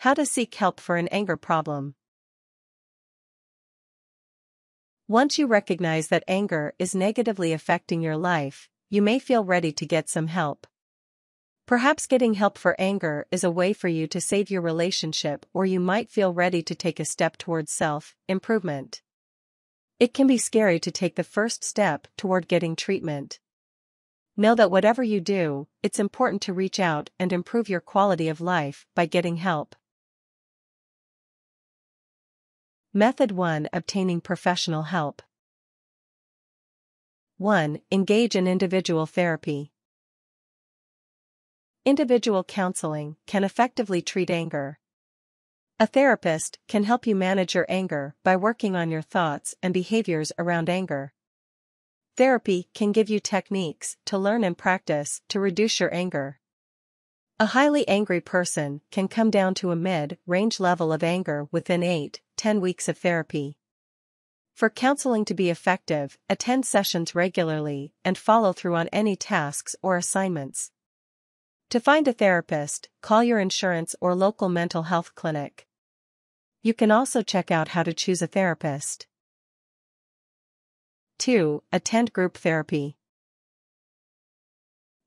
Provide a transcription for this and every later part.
How to seek help for an anger problem. Once you recognize that anger is negatively affecting your life, you may feel ready to get some help. Perhaps getting help for anger is a way for you to save your relationship, or you might feel ready to take a step towards self-improvement. It can be scary to take the first step toward getting treatment. Know that whatever you do, it's important to reach out and improve your quality of life by getting help. Method 1: Obtaining professional help. 1. Engage in individual therapy. Individual counseling can effectively treat anger. A therapist can help you manage your anger by working on your thoughts and behaviors around anger. Therapy can give you techniques to learn and practice to reduce your anger. A highly angry person can come down to a mid-range level of anger within 8-10 weeks of therapy. For counseling to be effective, attend sessions regularly and follow through on any tasks or assignments. To find a therapist, call your insurance or local mental health clinic. You can also check out how to choose a therapist. 2. Attend group therapy.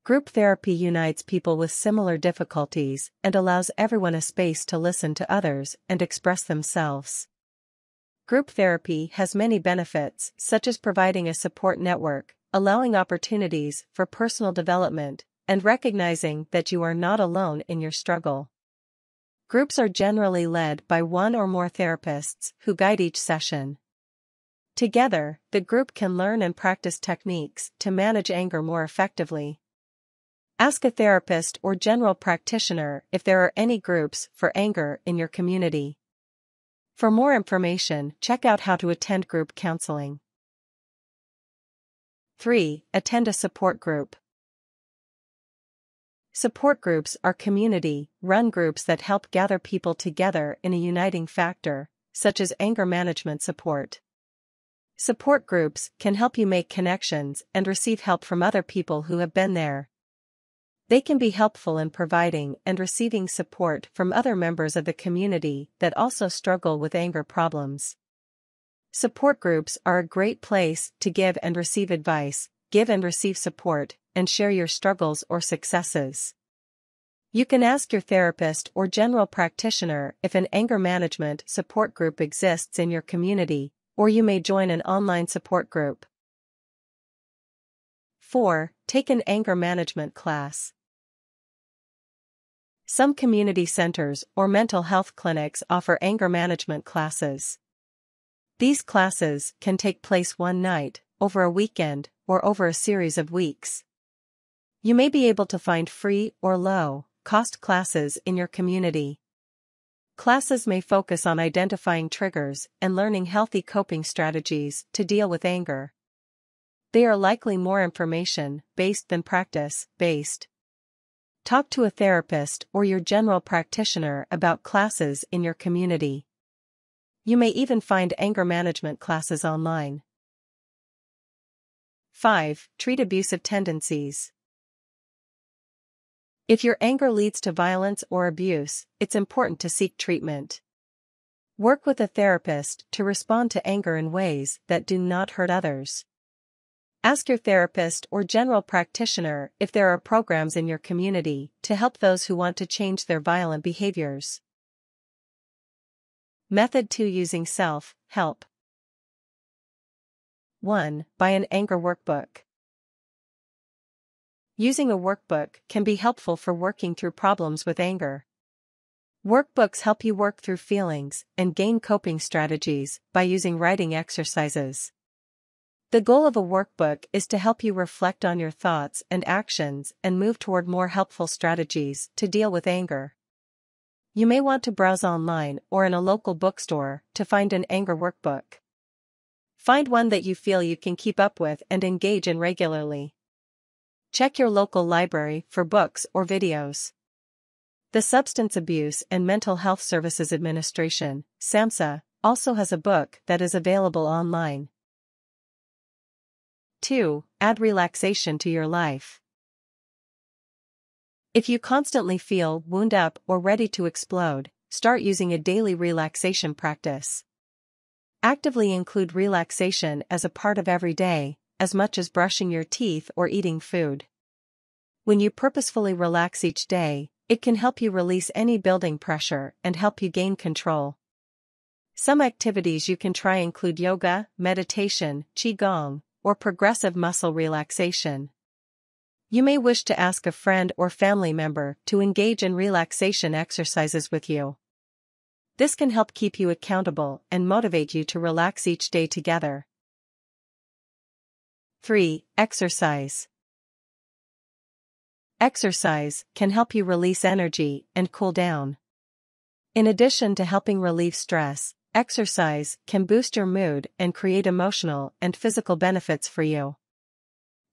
Group therapy unites people with similar difficulties and allows everyone a space to listen to others and express themselves. Group therapy has many benefits, such as providing a support network, allowing opportunities for personal development, and recognizing that you are not alone in your struggle. Groups are generally led by one or more therapists who guide each session. Together, the group can learn and practice techniques to manage anger more effectively. Ask a therapist or general practitioner if there are any groups for anger in your community. For more information, check out how to attend group counseling. 3. Attend a support group. Support groups are community-run groups that help gather people together in a uniting factor, such as anger management support. Support groups can help you make connections and receive help from other people who have been there. They can be helpful in providing and receiving support from other members of the community that also struggle with anger problems. Support groups are a great place to give and receive advice, give and receive support, and share your struggles or successes. You can ask your therapist or general practitioner if an anger management support group exists in your community, or you may join an online support group. 4. Take an anger management class. Some community centers or mental health clinics offer anger management classes. These classes can take place one night, over a weekend, or over a series of weeks. You may be able to find free or low-cost classes in your community. Classes may focus on identifying triggers and learning healthy coping strategies to deal with anger. They are likely more information-based than practice-based. Talk to a therapist or your general practitioner about classes in your community. You may even find anger management classes online. 5. Treat abusive tendencies. If your anger leads to violence or abuse, it's important to seek treatment. Work with a therapist to respond to anger in ways that do not hurt others. Ask your therapist or general practitioner if there are programs in your community to help those who want to change their violent behaviors. Method 2: Using self-help. 1. Buy an anger workbook. Using a workbook can be helpful for working through problems with anger. Workbooks help you work through feelings and gain coping strategies by using writing exercises. The goal of a workbook is to help you reflect on your thoughts and actions and move toward more helpful strategies to deal with anger. You may want to browse online or in a local bookstore to find an anger workbook. Find one that you feel you can keep up with and engage in regularly. Check your local library for books or videos. The Substance Abuse and Mental Health Services Administration, SAMHSA, also has a book that is available online. 2. Add relaxation to your life. If you constantly feel wound up or ready to explode, start using a daily relaxation practice. Actively include relaxation as a part of every day, as much as brushing your teeth or eating food. When you purposefully relax each day, it can help you release any building pressure and help you gain control. Some activities you can try include yoga, meditation, qigong, or progressive muscle relaxation. You may wish to ask a friend or family member to engage in relaxation exercises with you. This can help keep you accountable and motivate you to relax each day together. 3. Exercise. Exercise can help you release energy and cool down. In addition to helping relieve stress, exercise can boost your mood and create emotional and physical benefits for you.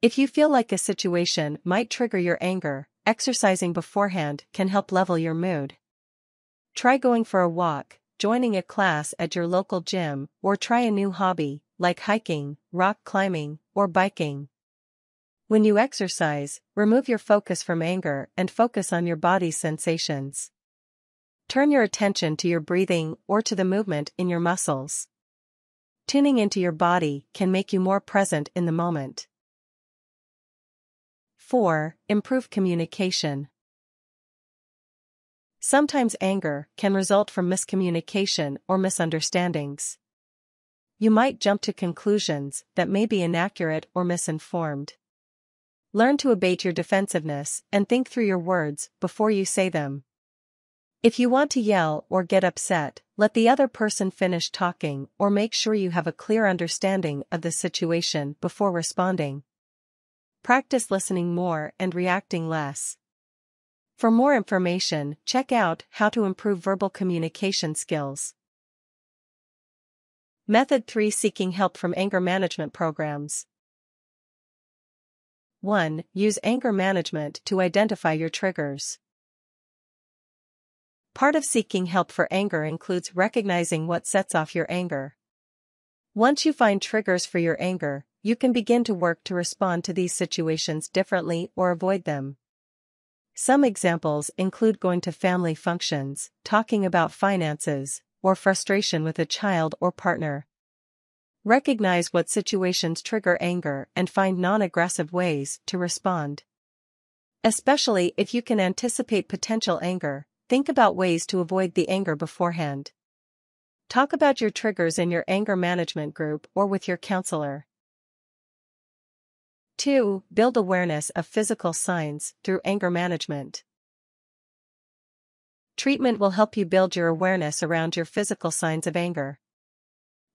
If you feel like a situation might trigger your anger, exercising beforehand can help level your mood. Try going for a walk, joining a class at your local gym, or try a new hobby, like hiking, rock climbing, or biking. When you exercise, remove your focus from anger and focus on your body's sensations. Turn your attention to your breathing or to the movement in your muscles. Tuning into your body can make you more present in the moment. 4. Improve communication. Sometimes anger can result from miscommunication or misunderstandings. You might jump to conclusions that may be inaccurate or misinformed. Learn to abate your defensiveness and think through your words before you say them. If you want to yell or get upset, let the other person finish talking or make sure you have a clear understanding of the situation before responding. Practice listening more and reacting less. For more information, check out How to Improve Verbal Communication Skills. Method 3. Seeking help from anger management programs. 1. Use anger management to identify your triggers. Part of seeking help for anger includes recognizing what sets off your anger. Once you find triggers for your anger, you can begin to work to respond to these situations differently or avoid them. Some examples include going to family functions, talking about finances, or frustration with a child or partner. Recognize what situations trigger anger and find non-aggressive ways to respond. Especially if you can anticipate potential anger, think about ways to avoid the anger beforehand. Talk about your triggers in your anger management group or with your counselor. 2. Build awareness of physical signs through anger management. Treatment will help you build your awareness around your physical signs of anger.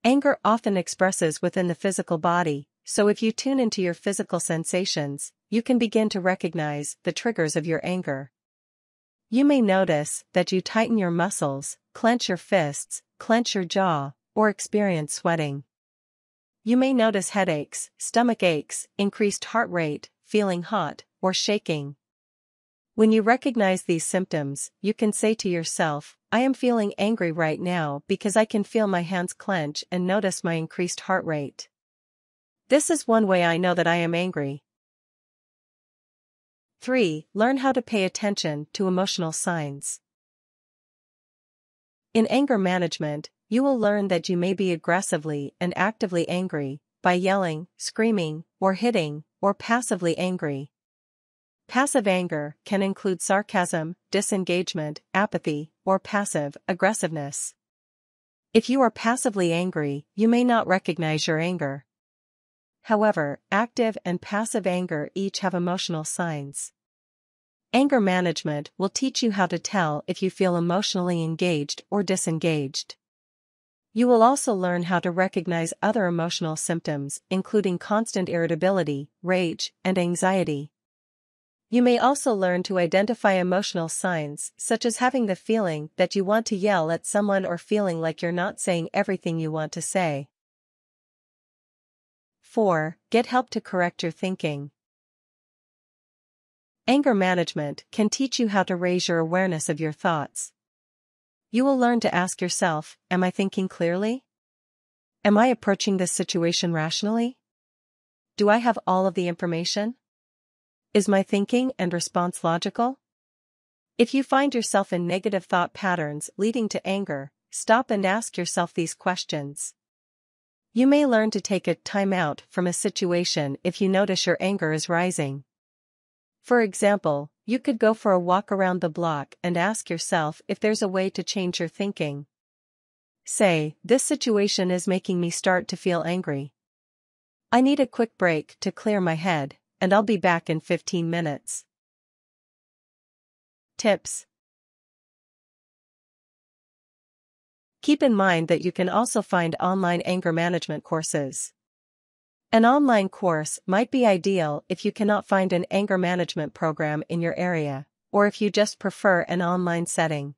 Anger often expresses within the physical body, so if you tune into your physical sensations, you can begin to recognize the triggers of your anger. You may notice that you tighten your muscles, clench your fists, clench your jaw, or experience sweating. You may notice headaches, stomach aches, increased heart rate, feeling hot, or shaking. When you recognize these symptoms, you can say to yourself, I am feeling angry right now because I can feel my hands clench and notice my increased heart rate. This is one way I know that I am angry. 3. Learn how to pay attention to emotional signs. In anger management, you will learn that you may be aggressively and actively angry, by yelling, screaming, or hitting, or passively angry. Passive anger can include sarcasm, disengagement, apathy, or passive aggressiveness. If you are passively angry, you may not recognize your anger. However, active and passive anger each have emotional signs. Anger management will teach you how to tell if you feel emotionally engaged or disengaged. You will also learn how to recognize other emotional symptoms, including constant irritability, rage, and anxiety. You may also learn to identify emotional signs, such as having the feeling that you want to yell at someone or feeling like you're not saying everything you want to say. 4. Get help to correct your thinking. Anger management can teach you how to raise your awareness of your thoughts. You will learn to ask yourself, am I thinking clearly? Am I approaching this situation rationally? Do I have all of the information? Is my thinking and response logical? If you find yourself in negative thought patterns leading to anger, stop and ask yourself these questions. You may learn to take a time out from a situation if you notice your anger is rising. For example, you could go for a walk around the block and ask yourself if there's a way to change your thinking. Say, "This situation is making me start to feel angry. I need a quick break to clear my head, and I'll be back in 15 minutes. Tips. Keep in mind that you can also find online anger management courses. An online course might be ideal if you cannot find an anger management program in your area, or if you just prefer an online setting.